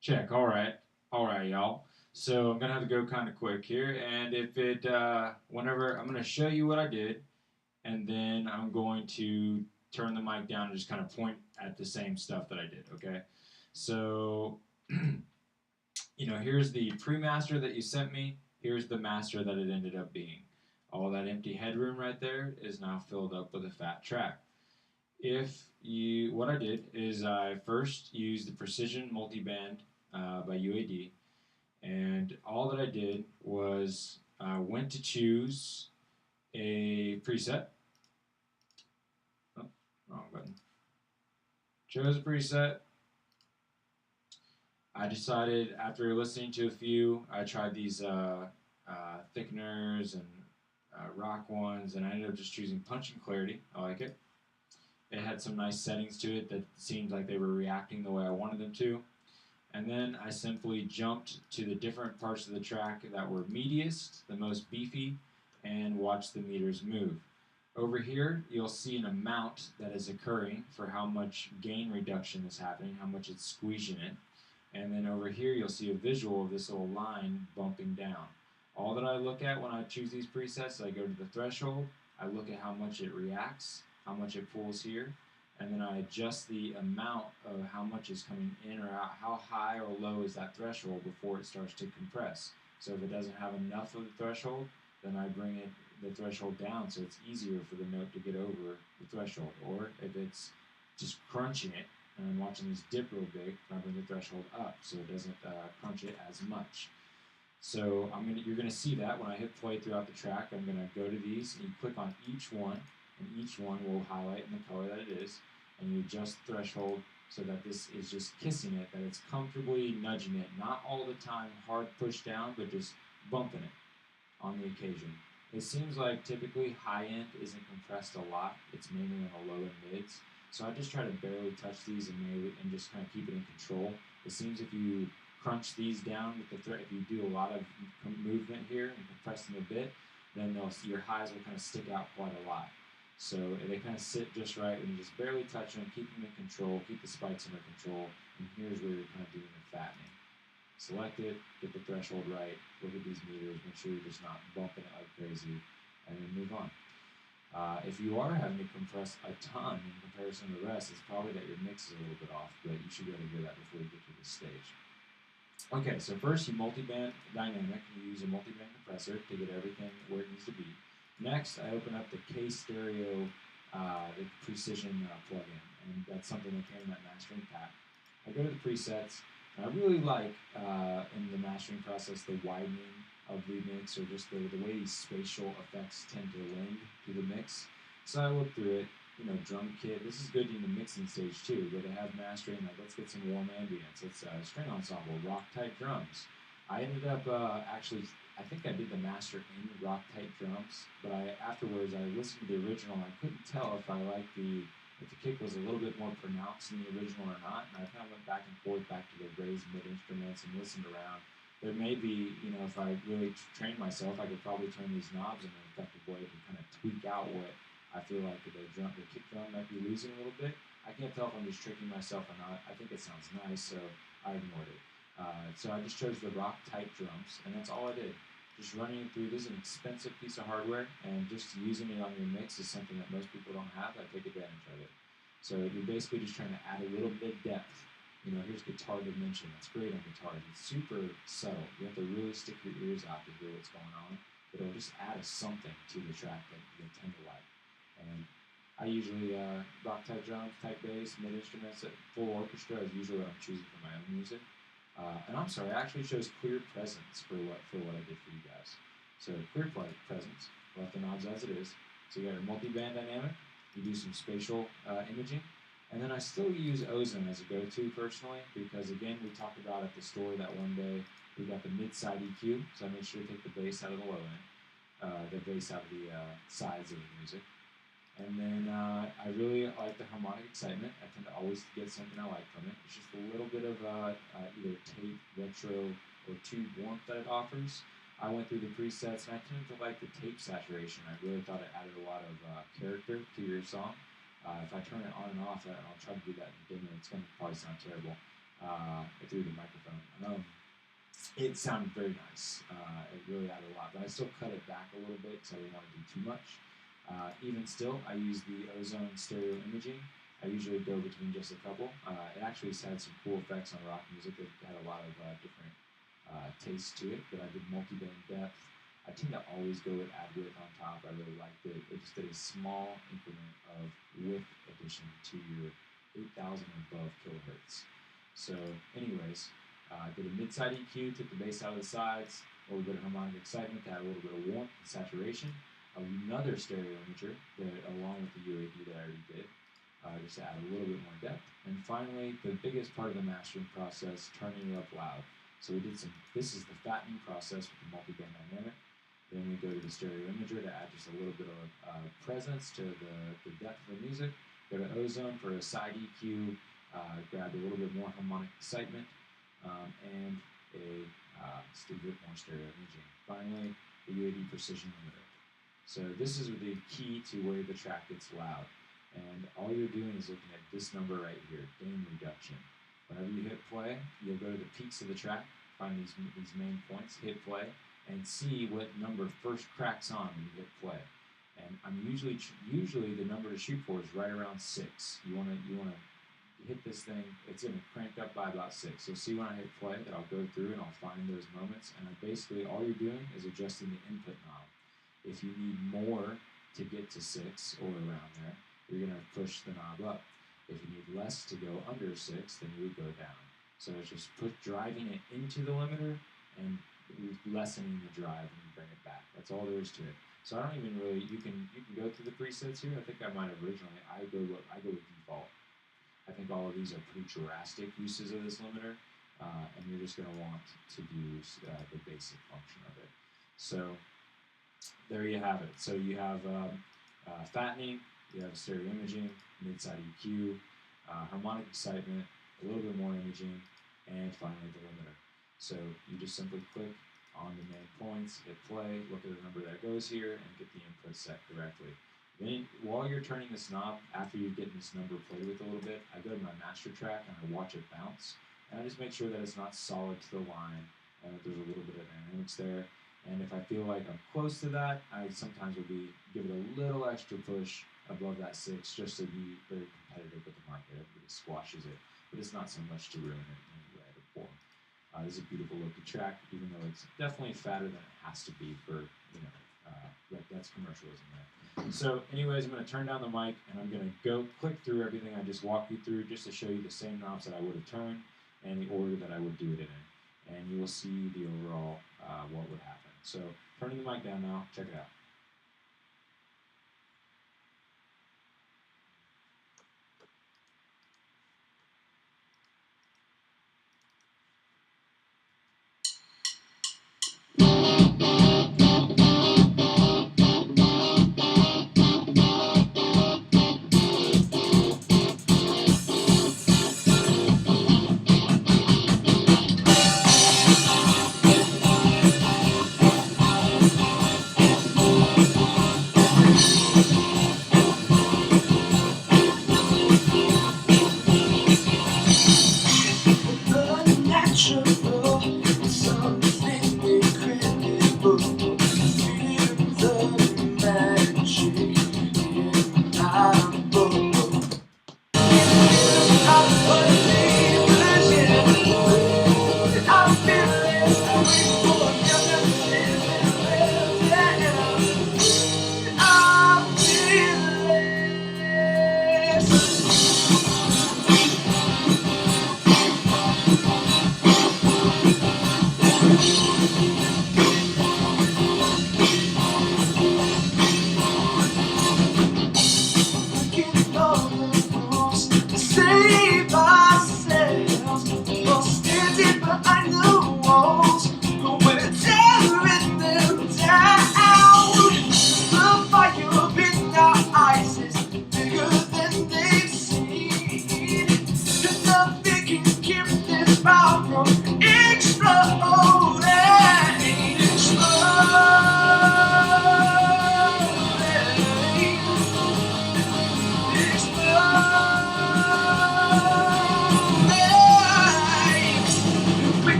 Check. All right, y'all. So I'm gonna have to go kind of quick here, and if it, whenever I'm gonna show you what I did, and then I'm going to turn the mic down and just kind of point at the same stuff that I did. Okay. So, here's the pre-master that you sent me. Here's the master that it ended up being. All that empty headroom right there is now filled up with a fat track. What I did is I first used the Precision Multiband by UAD, and all that I did was I went to choose a preset. Oh, wrong button. Chose a preset. I decided after listening to a few, I tried these thickeners and rock ones, and I ended up just choosing Punch and Clarity. I like it. It had some nice settings to it that seemed like they were reacting the way I wanted them to. And then I simply jumped to the different parts of the track that were meatiest, the most beefy, and watched the meters move. Over here, you'll see an amount that is occurring for how much gain reduction is happening, how much it's squeezing it. And then over here, you'll see a visual of this little line bumping down. All that I look at when I choose these presets, I go to the threshold, I look at how much it reacts, how much it pulls here, and then I adjust the amount of how much is coming in or out, how high or low is that threshold before it starts to compress. So if it doesn't have enough of the threshold, then I bring the threshold down so it's easier for the note to get over the threshold. Or if it's just crunching it, and I'm watching this dip real big, I bring the threshold up so it doesn't crunch it as much. So you're gonna see that when I hit play throughout the track. I'm gonna go to these and you click on each one, and each one will highlight in the color that it is, and you adjust threshold so that this is just kissing it, that it's comfortably nudging it, not all the time hard push down, but just bumping it on the occasion. It seems like typically high end isn't compressed a lot. It's mainly on the low and mids. So I just try to barely touch these and just kind of keep it in control. It seems if you crunch these down with the thread, if you do a lot of movement here and compress them a bit, then your highs will kind of stick out quite a lot. So they kind of sit just right when you just barely touch them, keep them in control, keep the spikes under control, and here's where you're kind of doing the fattening. Select it, get the threshold right, look at these meters, make sure you're just not bumping it like crazy, and then move on. If you are having to compress a ton in comparison to the rest, it's probably that your mix is a little bit off, but you should be able to hear that before you get to this stage. Okay, so first you multiband dynamic. You use a multiband compressor to get everything where it needs to be. Next, I open up the K Stereo, the Precision plugin, and that's something that came in that mastering pack. I go to the presets, and I really like in the mastering process the widening of the mix, or just the way these spatial effects tend to lend to the mix. So I look through it, drum kit. This is good in the mixing stage too, where they have mastering, like let's get some warm ambience, let's string ensemble, rock type drums. I ended up I think I did the master in rock type drums, but afterwards I listened to the original and I couldn't tell if if the kick was a little bit more pronounced in the original or not, and I kind of went back and forth back to the raised mid instruments and listened around. There may be, if I really trained myself, I could probably turn these knobs in an effective way to kind of tweak out what I feel like the kick drum might be losing a little bit. I can't tell if I'm just tricking myself or not. I think it sounds nice, so I ignored it. So I just chose the rock type drums, and that's all I did. Just running it through. This is an expensive piece of hardware, and just using it on your mix is something that most people don't have. I take advantage of it. So you're basically just trying to add a little bit of depth. Here's guitar dimension. That's great on guitars. It's super subtle. You have to really stick your ears out to hear what's going on. But it'll just add something to the track that you tend to like. And I usually rock type drums, type bass, mid instruments, full orchestra is usually what I'm choosing for my own music. And I'm sorry, I actually chose clear presence for what I did for you guys. So clear presence, left the knobs as it is. So you got your multi-band dynamic. You do some spatial imaging. And then I still use Ozone as a go-to personally because again we talked about at the store that one day we got the mid-side EQ, so I made sure to take the bass out of the low end, the bass out of the sides of the music. And then I really like the harmonic excitement. I tend to always get something I like from it. It's just a little bit of either tape, retro, or tube warmth that it offers. I went through the presets and I tended to like the tape saturation. I really thought it added a lot of character to your song. If I turn it on and off, and I'll try to do that in the demo, it's going to probably sound terrible. through the microphone. It sounded very nice. It really added a lot, but I still cut it back a little bit because I didn't want to do too much. Even still, I use the Ozone stereo imaging. I usually go between just a couple. It actually had some cool effects on rock music. It had a lot of different tastes to it, but I did multi-band depth. I tend to always go with add width on top. I really liked it. It just did a small increment of width addition to your 8,000 and above kilohertz. So anyways, did a mid-side EQ, took the bass out of the sides, a little bit of harmonic excitement to add a little bit of warmth and saturation. Another stereo imager that, along with the UAD that I already did, just to add a little bit more depth. And finally, the biggest part of the mastering process, turning it up loud. So we did this is the fattening process with the multi-band dynamic. Then we go to the stereo imager to add just a little bit of presence to the depth of the music. Go to Ozone for a side EQ, grab a little bit more harmonic excitement, and just a bit more stereo imaging. Finally, the UAD precision limiter. So this is the key to where the track gets loud. And all you're doing is looking at this number right here, gain reduction. Whenever you hit play, you'll go to the peaks of the track, find these main points, hit play, and see what number first cracks on when you hit play. And I'm usually the number to shoot for is right around 6. You wanna hit this thing. It's gonna crank up by about 6. You'll see when I hit play that I'll go through and I'll find those moments. And basically all you're doing is adjusting the input knob. If you need more to get to 6 or around there, you're gonna push the knob up. If you need less to go under 6, then you would go down. So it's just driving it into the limiter and lessening the drive when you bring it back. That's all there is to it. So I don't even really, you can go through the presets here. I think I might have originally, I go with default. I think all of these are pretty drastic uses of this limiter, and you're just gonna want to use the basic function of it. So there you have it. So you have fattening, you have stereo imaging, mid-side EQ, harmonic excitement, a little bit more imaging, and finally the limiter. So you just simply click on the main points, hit play, look at the number that goes here, and get the input set correctly. Then while you're turning this knob, after you've gotten this number played with a little bit, I go to my master track and I watch it bounce. And I just make sure that it's not solid to the line and that there's a little bit of dynamics there. And if I feel like I'm close to that, I sometimes will give it a little extra push above that 6 just to be very competitive with the market. Everybody squashes it, but it's not so much to ruin it in any way or form. This is a beautiful looking track, even though it's definitely fatter than it has to be for, that's commercialism there. So anyways, I'm going to turn down the mic and I'm going to go click through everything I just walked you through just to show you the same knobs that I would have turned and the order that I would do it in. And you will see the overall what would happen. So turning the mic down now, check it out.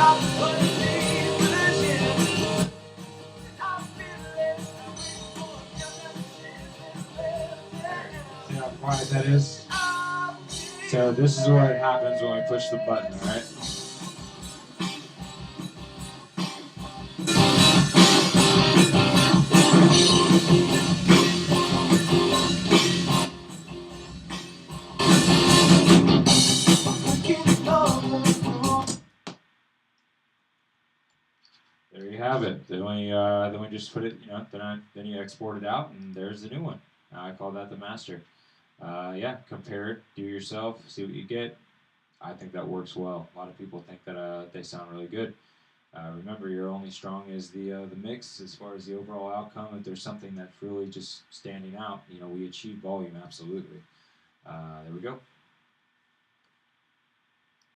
See how quiet that is? So this is what happens when we push the button, alright? There you have it. Then we just put it, then you export it out, and there's the new one. I call that the master. Yeah, compare it, do it yourself, see what you get. I think that works well. A lot of people think that they sound really good. Remember, you're only strong as the mix as far as the overall outcome. If there's something that's really just standing out, we achieve volume absolutely. There we go.